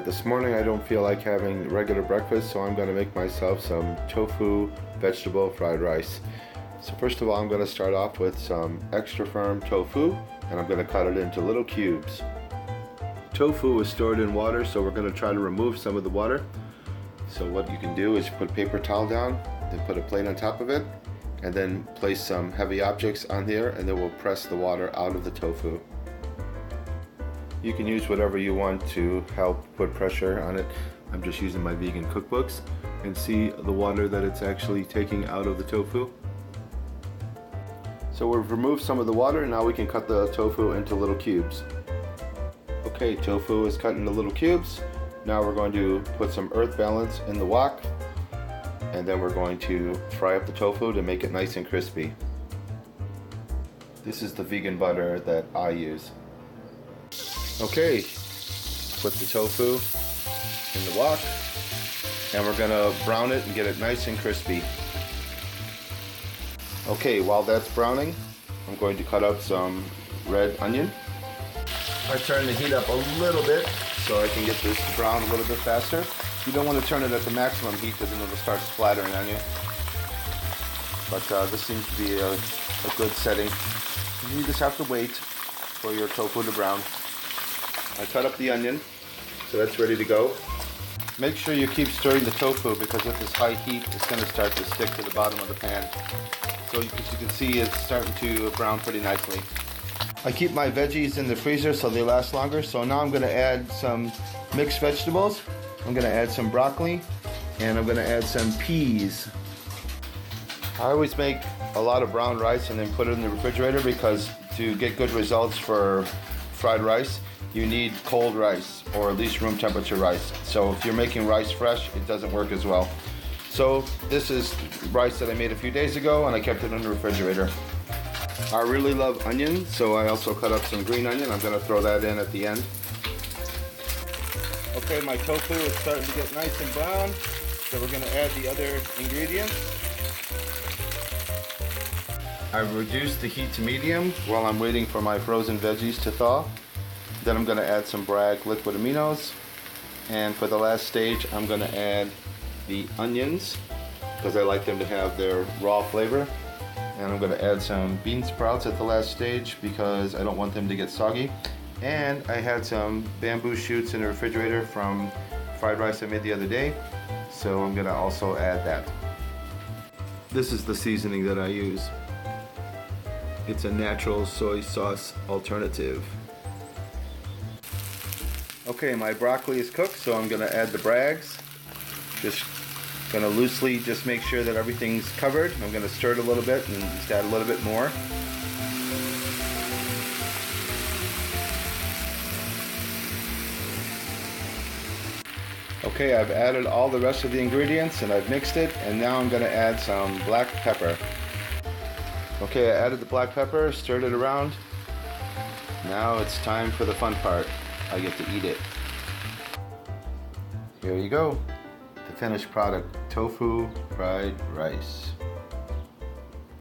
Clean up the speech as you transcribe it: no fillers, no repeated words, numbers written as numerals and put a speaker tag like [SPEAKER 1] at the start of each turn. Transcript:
[SPEAKER 1] This morning I don't feel like having regular breakfast, so I'm going to make myself some tofu vegetable fried rice. So first of all, I'm going to start off with some extra firm tofu, and I'm going to cut it into little cubes. Tofu is stored in water, so we're going to try to remove some of the water. So what you can do is put a paper towel down, then put a plate on top of it, and then place some heavy objects on here, and then we'll press the water out of the tofu. You can use whatever you want to help put pressure on it. I'm just using my vegan cookbooks, and see the water that it's actually taking out of the tofu. So we've removed some of the water, and now we can cut the tofu into little cubes. Okay, tofu is cut into little cubes. Now we're going to put some earth balance in the wok, and then we're going to fry up the tofu to make it nice and crispy. This is the vegan butter that I use. Okay, put the tofu in the wok, and we're gonna brown it and get it nice and crispy. Okay, while that's browning, I'm going to cut up some red onion. I turn the heat up a little bit so I can get this to brown a little bit faster. You don't want to turn it at the maximum heat because then it'll start splattering on you. But this seems to be a good setting. You just have to wait for your tofu to brown. I cut up the onion, so that's ready to go. Make sure you keep stirring the tofu because with this high heat, it's going to start to stick to the bottom of the pan. So as you can see, it's starting to brown pretty nicely. I keep my veggies in the freezer so they last longer. So now I'm going to add some mixed vegetables. I'm going to add some broccoli, and I'm going to add some peas. I always make a lot of brown rice and then put it in the refrigerator because to get good results for fried rice, you need cold rice, or at least room temperature rice. So if you're making rice fresh, it doesn't work as well. So this is rice that I made a few days ago, and I kept it in the refrigerator. I really love onion, so I also cut up some green onion. I'm going to throw that in at the end. Okay, my tofu is starting to get nice and brown, so we're going to add the other ingredients. I've reduced the heat to medium while I'm waiting for my frozen veggies to thaw. Then I'm going to add some Bragg liquid aminos, and for the last stage I'm going to add the onions because I like them to have their raw flavor, and I'm going to add some bean sprouts at the last stage because I don't want them to get soggy. And I had some bamboo shoots in the refrigerator from fried rice I made the other day, so I'm going to also add that. This is the seasoning that I use. It's a natural soy sauce alternative. Okay, my broccoli is cooked, so I'm going to add the Braggs. Just going to loosely just make sure that everything's covered. I'm going to stir it a little bit and just add a little bit more. Okay, I've added all the rest of the ingredients and I've mixed it, and now I'm going to add some black pepper. Okay, I added the black pepper, stirred it around. Now it's time for the fun part. I get to eat it. Here you go, the finished product, tofu fried rice.